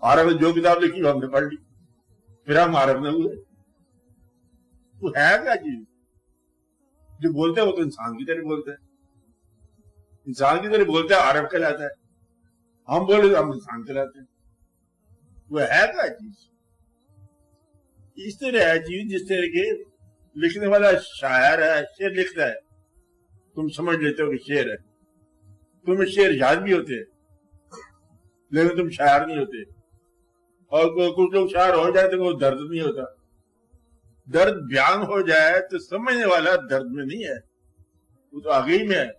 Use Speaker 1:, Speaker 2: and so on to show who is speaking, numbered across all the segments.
Speaker 1: عارف نے جو کتاب لکھی وہ ہم نے پڑھ لی، پھر ہم عارف نہ ہوئے۔ وہ ہے کیا چیز؟ جو بولتے ہیں وہ تو انسان کی طرح بولتے ہیں، انسان کی طرح بولتے ہیں عارف کہلاتا ہے، ہم بولے تو ہم انسان کہلاتے ہیں۔ وہ ہے کیا چیز؟ اس طرح ہے چیز جس طرح کے لکھنے والا شاعر ہے، شعر لکھتا ہے، تم سمجھ لیتے ہو کہ شعر ہے، تمہیں شعر یاد بھی ہوتے ہیں لیکن تم شاعر نہیں ہوتے۔ اور کچھ لوگ شاعر ہو جائے تو وہ درد نہیں ہوتا، درد بیان ہو جائے تو سمجھنے والا درد میں نہیں ہے، وہ تو آگے ہی میں ہے۔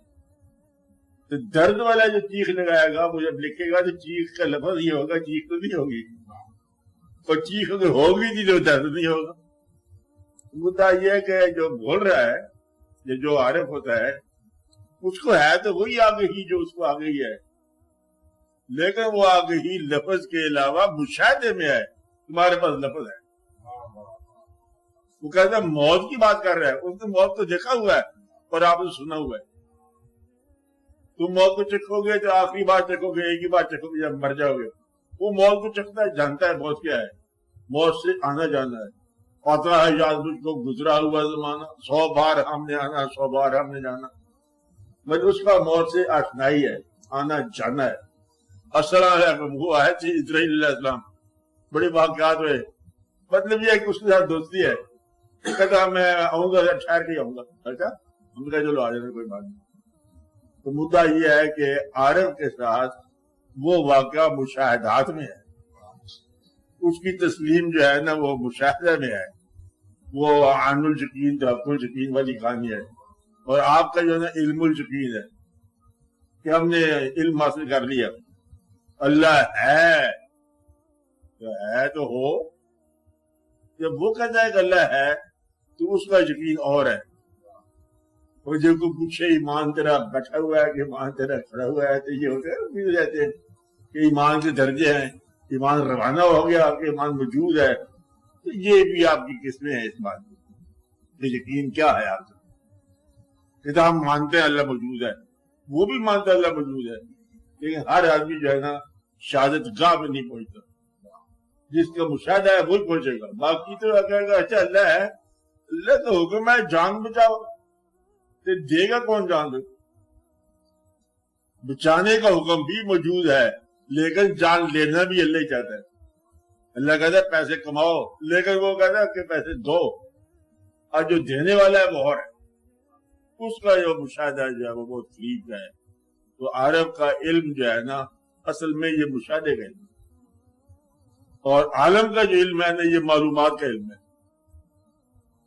Speaker 1: تو درد والا جو چیخ لگائے گا وہ جب لکھے گا تو چیخ کا لفظ ہی ہوگا، چیخ تو نہیں ہوگی، اور چیخ اگر ہوگی نہیں تو درد نہیں ہوگا۔ مدعا یہ ہے کہ جو بول رہا ہے، جو عارف ہوتا ہے، اس کو ہے تو وہی آگے ہی جو اس کو آگے ہی ہے، لیکن وہ آگے ہی لفظ کے علاوہ مشاہدے میں ہے۔ تمہارے پاس لفظ ہے، وہ کہتا ہے موت کی بات کر رہا ہے، اس نے موت کو دیکھا ہوا ہے اور آپ نے سنا ہوا ہے۔ تم موت کو چکھو گے تو آخری بار چکھو گے، ایک ہی بار چکھو گے جب مر جاؤ گے۔ وہ موت کو چکھتا ہے، جانتا ہے موت کیا ہے، موت سے آنا جانا ہے۔ پتا ہے یاد مجھ کو گزرا ہوا زمانہ، 100 بار ہم نے آنا، 100 بار ہم نے جانا، مگر اس کا موت سے آشنائی ہے، آنا جانا ہے۔ السلام علیکم، وہ آئے تھے اسرائیل علیہ السلام، بڑے واقعات ہوئے، مطلب یہ ہے کہ اس کے ساتھ دوستی ہے، کہتا میں آؤں گا، ٹھہر کے آؤں گا، اچھا ہم نے کہا چلو آ جانا، کوئی بات نہیں۔ تو مدعا یہ ہے کہ عارف کے ساتھ وہ واقعہ مشاہدات میں ہے، اس کی تسلیم جو ہے نا وہ مشاہدہ میں ہے، وہ عین الیقین توقع الیقین والی کہانی ہے۔ اور آپ کا جو ہے نا علم الیقین ہے کہ ہم نے علم حاصل کر لیا، اللہ ہے تو ہے تو ہو، جب وہ کہتا ہے کہ اللہ ہے تو اس کا یقین اور ہے۔ اور جب کوئی پوچھے ایمان تیرا بیٹھا ہوا ہے کہ ایمان تیرا کھڑا ہوا ہے، تو یہ ہوتے رہتے ہیں کہ ایمان کے درجے ہیں، ایمان روانہ ہو گیا کہ ایمان موجود ہے، تو یہ بھی آپ کی قسمیں ہیں اس بات میں کہ یقین کیا ہے آپ کا۔ کہ ہم مانتے ہیں اللہ موجود ہے، وہ بھی مانتا ہے اللہ موجود ہے، لیکن ہر آدمی جو ہے نا شہادت گاہ میں نہیں پہنچتا، جس کا مشاہدہ ہے وہی پہنچے گا، باقی تو کہے گا اچھا اللہ ہے، اللہ کا حکم ہے جان بچاؤ، تو دے گا کون جان دے؟ بچانے کا حکم بھی موجود ہے لیکن جان لینا بھی اللہ ہی چاہتا ہے۔ اللہ کہتا ہے پیسے کماؤ، لیکن وہ کہتا ہے کہ پیسے دو، اور جو دینے والا ہے وہ اور ہے، اس کا جو مشاہدہ جو ہے وہ بہت قریب کا ہے۔ تو عارف کا علم جو ہے نا اصل میں یہ مشاہدے کا علم ہے، اور عالم کا جو علم ہے نا یہ معلومات کا علم ہے۔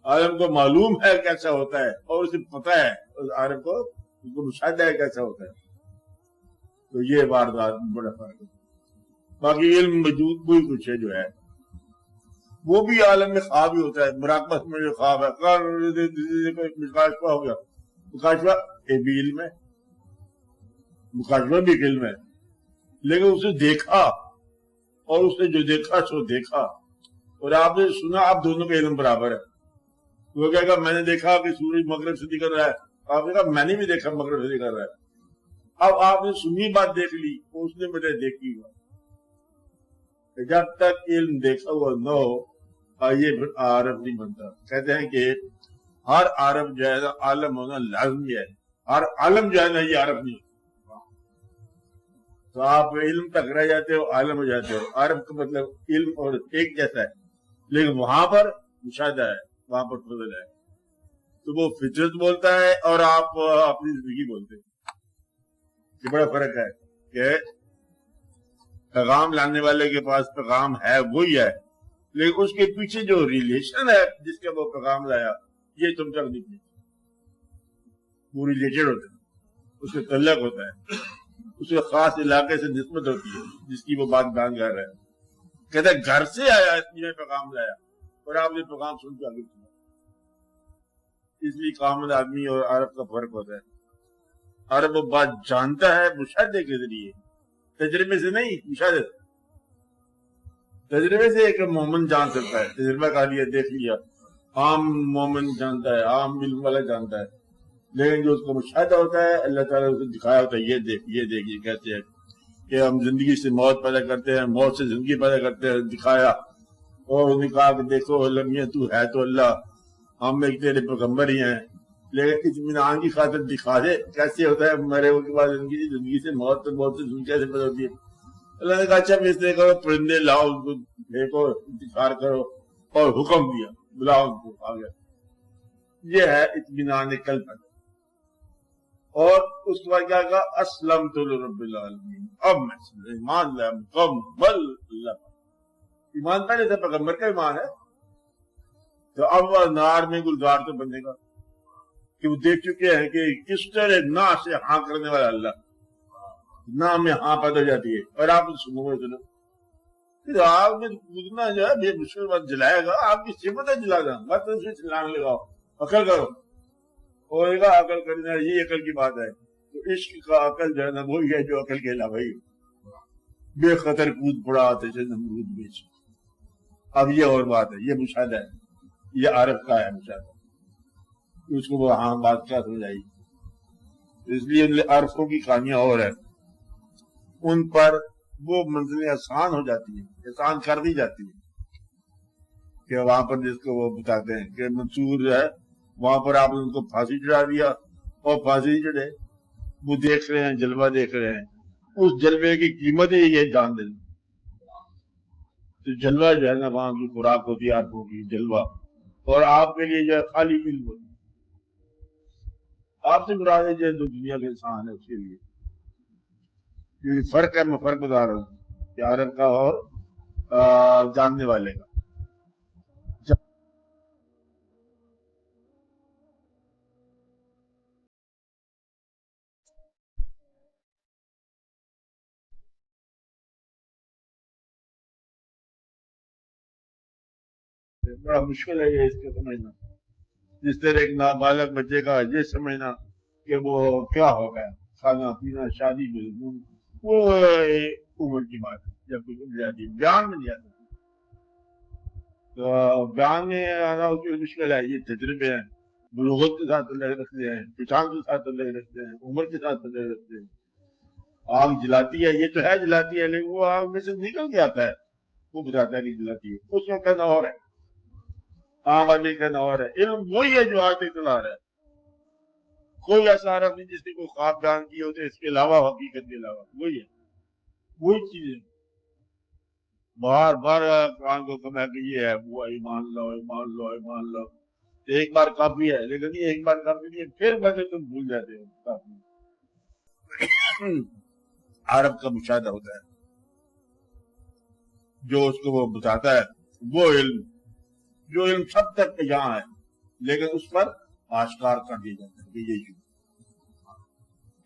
Speaker 1: عالم کو معلوم ہے کیسا ہوتا ہے اور اسے پتہ ہے، اور عارف کو اس کو مشاہدہ ہے کیسا ہوتا ہے۔ تو یہ واردات بڑا فرق ہے۔ باقی علم وجود کوئی کچھ ہے جو ہے وہ بھی عالم میں خواب ہی ہوتا ہے، مراقبت میں جو خواب ہے، مکاشفہ ہو گیا، مکاشفہ ایک بھی علم ہے، مکاشفہ بھی ایک علم ہے، لیکن اسے دیکھا اور اس نے جو دیکھا سو دیکھا، اور آپ نے سنا، آپ دونوں کا علم برابر ہے۔ وہ کہے گا میں نے دیکھا کہ سورج مغرب سے نکل رہا ہے، آپ نے کہا میں نے بھی دیکھا مغرب سے نکل رہا ہے۔ اب آپ نے سنی بات دیکھ لی، اس نے مجھے دیکھی ہوا، جب تک علم دیکھا ہوا نہ ہو یہ عارف نہیں بنتا۔ کہتے ہیں کہ ہر عارف جو ہے نا عالم ہونا لازمی ہے، ہر عالم جو ہے نا یہ عارف نہیں ہوتا۔ تو آپ علم تک رہ جاتے ہو، عالم ہو جاتے ہو۔ عارف کا مطلب علم اور ایک جیسا ہے، لیکن وہاں پر مشاہدہ ہے، وہاں پر فضل ہے۔ تو وہ فطرت بولتا ہے اور آپ اپنی زندگی بولتے ہیں، یہ بڑا فرق ہے کہ پیغام لانے والے کے پاس پیغام ہے وہی ہے، لیکن اس کے پیچھے جو ریلیشن ہے جس کا وہ پیغام لایا یہ تم تک نہیں پہنچتا۔ وہ ریلیٹڈ ہوتا ہے، اس سے تعلق ہوتا ہے، اس کے خاص علاقے سے نسبت ہوتی ہے جس کی وہ بات بیان کر رہا ہے۔ کہتا ہے گھر سے آیا اس لیے پیغام لایا، اور آپ نے پیغام سن کے آگے سنا۔ اس لیے کامل آدمی اور عرب کا فرق ہوتا ہے۔ عرب وہ بات جانتا ہے مشاہدے کے ذریعے، تجربے سے نہیں، مشاہدے سے۔ تجربے سے ایک مومن جان سکتا ہے، تجربہ کر لیا، دیکھ لیا، عام مومن جانتا ہے، عام علم والا جانتا ہے، لیکن جو اس کو مشاہدہ ہوتا ہے اللہ تعالیٰ نے اسے دکھایا ہوتا ہے، یہ دیکھ یہ کیسے ہے، کہ ہم زندگی سے موت پیدا کرتے ہیں، موت سے زندگی پیدا کرتے ہیں، دکھایا، اور انہوں نے کہا کہ دیکھو لمحے تو ہے تو اللہ، ہم ایک تیرے پیغمبر ہی ہیں، لیکن اطمینان کی خاطر دکھا دے کیسے ہوتا ہے مرے کے بعد زندگی سے موت، تو موت سے زندگی کیسے پیدا ہوتی ہے؟ اللہ نے کہا اچھا اس طرح کرو، پرندے لاؤ، ان کو دیکھو، انتظار کرو، اور حکم دیا، بلاؤ ان کو، آ گیا۔ یہ ہے اطمینان قلب۔ اور اس کے بعد کیا کہا؟ اسلمت لرب العالمین، اب میں ایمان لایا مکمل اللہ پر۔ ایمان پہلے سے پیغمبر کا ایمان ہے، تو اب وہ نار میں گلزار تو بننے کا کہ وہ دیکھ چکے ہیں کہ کس طرح نہ سے ہاں کرنے والا اللہ، نہ میں ہاں پیدا ہو جاتی ہے، اور آپ سنو گے سنو پھر آگ میں کودنا جو ہے بے مشکل بات جلائے گا، آپ کی صفت ہے جلا گا، مت اسے چلانے لگاؤ، عقل کرو، ہوئے گا عقل کرنا، یہ عقل کی بات ہے۔ تو عشق کا عقل جو ہے نا وہی ہے جو عقل کے علاوہ ہی بے خطر کود پڑا آتے سے نمرود بیچ۔ اب یہ اور بات ہے، یہ مشاہدہ ہے، یہ عارف کا ہے مشاہدہ، اس کو وہ ہاں بات کیا سمجھائی۔ اس لیے عارفوں کی کہانیاں اور ہے، ان پر وہ منزلیں آسان ہو جاتی ہیں، آسان کر دی جاتی ہیں، کہ وہاں پر جس کو وہ بتاتے ہیں کہ منصور جو ہے وہاں پر آپ نے ان کو پھانسی چڑھا دیا، اور پھانسی چڑھے، وہ دیکھ رہے ہیں، جلوہ دیکھ رہے ہیں، اس جلوے کی قیمت ہی یہ جان دیں۔ تو جلوہ جو ہے نا وہاں کی خوراک ہوتی ہے عارفوں کی، جلوہ، اور آپ کے لیے جو ہے خالی علم ہوتی ہے۔ آپ سے مراد ہے جو دنیا کے انسان ہے اس کے لیے، کیونکہ فرق ہے، میں فرق بتا رہا ہوں کہ عارف کا اور جاننے والے کا۔ بڑا مشکل ہے یہ اس کو سمجھنا، جس طرح ایک نابالغ بچے کا یہ سمجھنا کہ وہ کیا ہو گیا، کھانا پینا، شادی میں، وہ عمر کی بات ہے، جب کچھ اٹھ جاتی ہے، بیان میں نہیں آتا۔ تو بیان میں آنا اس کی مشکل ہے، یہ تجربے ہیں، بلوغت کے ساتھ اللہ رکھتے ہیں، پہچان کے ساتھ اللہ رکھتے ہیں، عمر کے ساتھ اللہ رکھتے ہیں۔ آگ جلاتی ہے، یہ تو ہے جلاتی ہے، لیکن وہ آگ میں سے نکل کے آتا ہے، وہ بتاتا ہے کہ جلاتی ہے، اس میں کہنا اور ہے، عام آدمی کہنا اور ہے۔ علم وہی ہے جو آج تک چلا رہا ہے، کوئی ایسا عرب نہیں جس نے کوئی خواب بیان کی ہوتے اس کے علاوہ، حقیقت کے علاوہ، وہی ہے، وہی چیز ہے۔ بار بار قرآن کو کہا کہ یہ ہے، وہ ایمان لو، ایمان لو، ایمان لو، ایک بار کافی ہے، لیکن یہ ایک بار کافی نہیں ہے، پھر بس تم بھول جاتے ہو کافی۔ عرب کا مشاہدہ ہوتا ہے، جو اس کو وہ بتاتا ہے، وہ علم، جو علم سب تک یہاں ہے، لیکن اس پر آشکار کر دیا جاتا ہے کہ یہ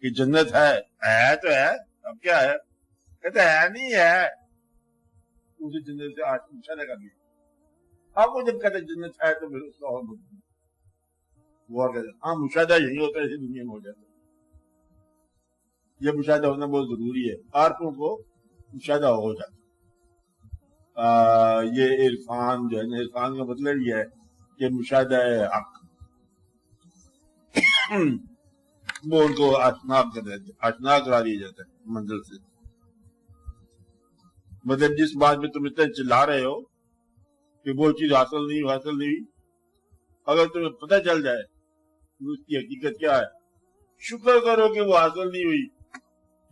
Speaker 1: کہ جنت ہے تو ہے، اب کیا ہے، کہتے ہے نہیں ہے، اسے جنت سے مشاہدہ کر دیا۔ اب وہ جب کہتے جنت ہے تو پھر اس کا اور غور کہتے ہیں، ہاں مشاہدہ یہی ہوتا ہے، اسی دنیا میں ہو جاتا ہے، یہ مشاہدہ ہونا بہت ضروری ہے، عارفوں کو مشاہدہ ہو جاتا ہے۔ یہ عرفان جو ہے نا، عرفان کا مطلب یہ ہے کہ مشاہدہ حق، وہ ان کو آشنا کرا دیا جاتا ہے منزل سے۔ مطلب جس بات میں تم اتنے چلا رہے ہو کہ وہ چیز حاصل نہیں، اگر تمہیں پتہ چل جائے اس کی حقیقت کیا ہے، شکر کرو کہ وہ حاصل نہیں ہوئی،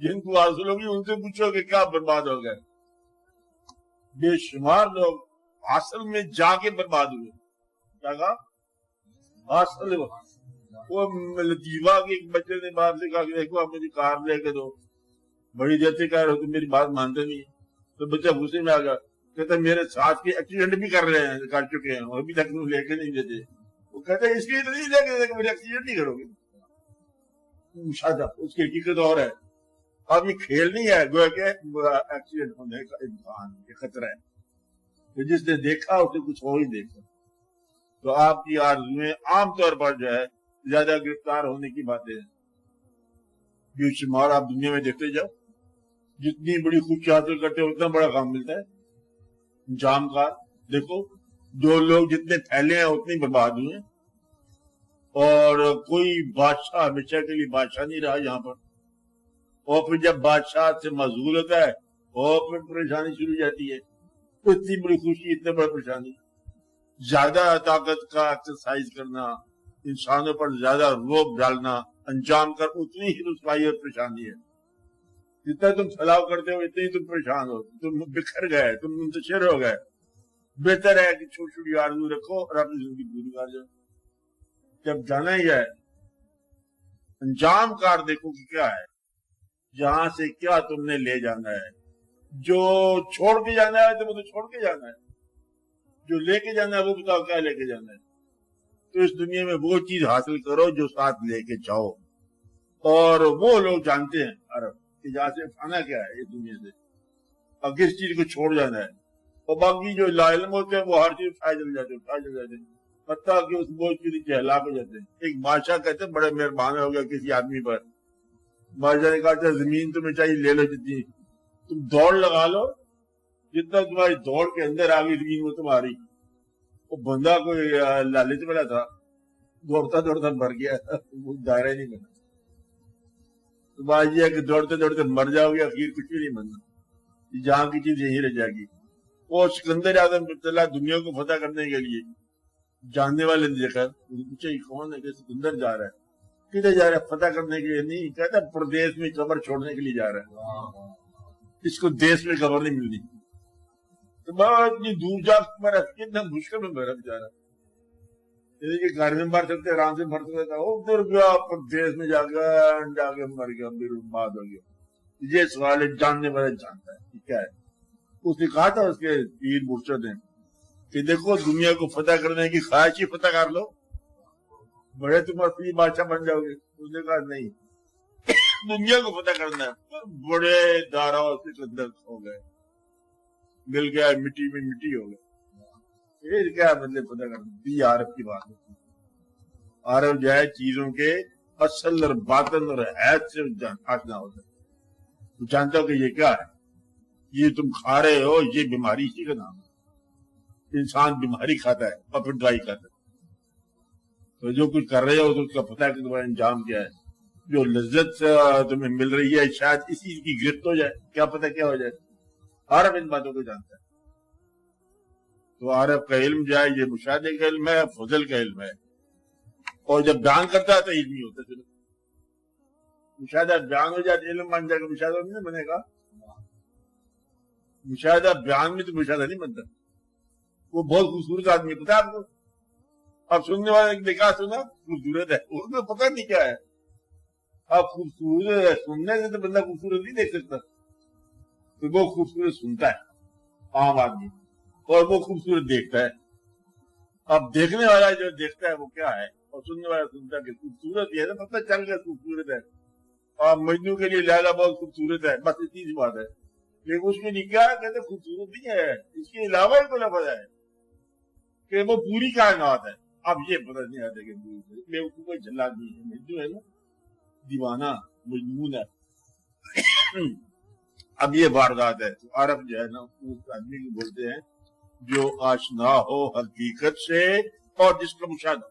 Speaker 1: جن کو حاصل ہوگی ان سے پوچھو کہ کیا برباد ہو گئے۔ بے شمار لوگ حاصل میں جا کے برباد ہوئے، کیا کہا حاصل، وہ لطیفہ کے ایک بچے نے باپ سے کہا کہ دیکھو آپ مجھے کار لے کے دو، بڑی دیر سے کہہ رہے ہو، تم میری بات مانتے نہیں، تو بچہ غصے میں آ گیا، کہتا میرے ساتھ کے ایکسیڈنٹ بھی کر چکے ہیں اور ابھی تک تم لے کے نہیں دیتے۔ وہ کہتے ہیں اس لیے تو نہیں لے کے دیتے کہ میرے ایکسیڈنٹ نہیں کرو گے۔ مشاہدہ اس کی حقیقت اور ہے، اب یہ کھیل نہیں ہے، گویا کہ ایکسیڈنٹ ہونے کا امکان، یہ خطرہ ہے، تو جس نے دیکھا اسے کچھ ہو ہی دیکھا۔ تو آپ کی آرزویں عام طور پر جو ہے زیادہ گرفتار ہونے کی باتیں ہیں، بے شمار آپ دنیا میں دیکھتے جاؤ، جتنی بڑی خوشی حاصل کرتے ہو اتنا بڑا کام ملتا ہے، جام کا دیکھو، جو لوگ جتنے پھیلے ہیں اتنے برباد ہوئے ہیں، اور کوئی بادشاہ ہمیشہ کے لیے بادشاہ نہیں رہا یہاں پر، اور پھر جب بادشاہ سے معزول ہوتا ہے اور پھر پریشانی شروع ہو جاتی ہے. اتنی بڑی خوشی اتنے بڑی پریشانی. زیادہ طاقت کا ایکسرسائز کرنا, انسانوں پر زیادہ روب ڈالنا, انجام کر اتنی ہی رسوائی اور پریشانی ہے. جتنا تم پھیلاؤ کرتے ہو اتنے ہی تم پریشان ہو, تم بکھر گئے, تم منتشر ہو گئے. بہتر ہے کہ چھوٹی چھوٹی آرزو رکھو اور اپنی زندگی پوری کر جاؤ. جب جانا ہی ہے انجام کار دیکھو کہ کیا ہے, جہاں سے کیا تم نے لے جانا ہے. جو چھوڑ کے جانا ہے تو وہ تو چھوڑ کے جانا ہے, جو لے کے جانا ہے وہ بتاؤ کیا لے کے جانا ہے. تو اس دنیا میں وہ چیز حاصل کرو جو ساتھ لے کے جاؤ. اور وہ لوگ جانتے ہیں عرب کہ جہاں سے کھانا کیا ہے اس دنیا سے, اور کس چیز کو چھوڑ جانا ہے. اور باقی جو لا علم ہوتے ہیں وہ ہر چیز کھائے چل جاتے ہیں, حتیٰ کہ اس بوجھ کے نیچے ہلاک ہو جاتے ہیں. ایک بادشاہ کہتے ہیں بڑے مہربان ہو گیا کسی آدمی پر. بادشاہ نے کہا زمین تمہیں چاہیے لے لو, جتنی تم دوڑ لگا لو, جتنا تمہاری دوڑ کے اندر آ گئی زمین وہ تمہاری. وہ بندہ کوئی لالچ والا تھا, دوڑتا دوڑتا مر گیا, وہ دائرہ نہیں بنا. تو بات یہ ہے کہ دوڑتے دوڑتے مر جاؤ گے, اخیر کچھ بھی نہیں بننا, جہاں کی چیز یہی رہ جائے گی. وہ سکندر اعظم چلا دنیا کو فتح کرنے کے لیے, جاننے والے نے دیکھا, پوچھا یہ کون ہے کہ سکندر جا رہا ہے, کدھر جا رہا ہے؟ فتح کرنے کے لیے نہیں, کہتا پردیش میں قبر چھوڑنے کے لیے جا رہا ہے, اس کو دیش میں قبر نہیں ملنی. تو بہت اتنی دور جا مرا, کتنا مشکل میں مرا بے چارا. گھر میں مر سکتے, آرام سے مر سکتا تھا, ادھر گیا پردیش میں جا کے مر گیا, برباد ہو گیا. یہ سوال ہے, جاننے والا جانتا ہے کیا ہے. اس نے کہا تھا اس کے پیر مرشد نے کہ دیکھو دنیا کو فتح کرنے کی خواہش ہی فتح کر لو, بڑے تم اصلی بادشاہ بن جاؤ گے. اس نے کہا نہیں, دنیا کو فتح کرنا ہے. بڑے داراؤ سے اندر ہو گئے, مل گیا مٹی میں مٹی ہو گئے. پھر کیا مطلب فتح کرنا, بھی عارف کی بات ہے. عارف جو ہے چیزوں کے اصل اور باطن اور حیث سے آشنا ہوتا ہے. تو جانتا ہو کہ یہ کیا ہے, یہ تم کھا رہے ہو, یہ بیماری اسی کا نام ہے. انسان بیماری کھاتا ہے اور پھر دوائی کھاتا ہے. تو جو کچھ کر رہے ہو تو اس کا پتہ ہے کہ تمہارا انجام کیا ہے. جو لذت تمہیں مل رہی ہے شاید اسی کی گرفت ہو جائے, کیا پتہ کیا ہو جائے. عارف ان باتوں کو جانتا ہے. تو عارف کا علم جو ہے یہ مشاہدے کا علم ہے, فضل کا علم ہے. اور جب بیان کرتا ہے تو علم ہی ہوتا ہے. مشاہدہ بیان ہو جائے علم بن جائے گا, مشاہدہ نہیں بنے گا. مشاہدہ بیان میں تو مشاہدہ نہیں بنتا. وہ بہت خوبصورت آدمی ہے, پتا آپ کو. اب سننے والے نے کہا سنا خوبصورت ہے, اس کو پتہ نہیں کیا ہے. اب خوبصورت ہے سننے سے تو بندہ خوبصورت نہیں دیکھ سکتا, تو وہ خوبصورت سنتا ہے عام آدمی, اور وہ خوبصورت دیکھتا ہے. اب دیکھنے والا جو دیکھتا ہے وہ کیا ہے, اور سننے والا سنتا ہے کہ خوبصورت یہ ہے, پتہ چل گیا خوبصورت ہے. اور مجنو کے لیے لیلا بہت خوبصورت ہے, بس اتنی سی بات ہے. لیکن اس میں نکاح کہتے خوبصورت نہیں ہے, اس کے علاوہ ایک لفظ ہے کہ وہ پوری کائنات ہے. اب یہ پتہ نہیں آتا کہ میں اس کو کوئی جھلا نہیں ہے, مجنو ہے نا, دیوانہ مجنون ہے. اب یہ واردات ہے. تو عرب جو ہے نا اس آدمی کو بولتے ہیں جو آشنا ہو حقیقت سے اور جس کا مشاہدہ.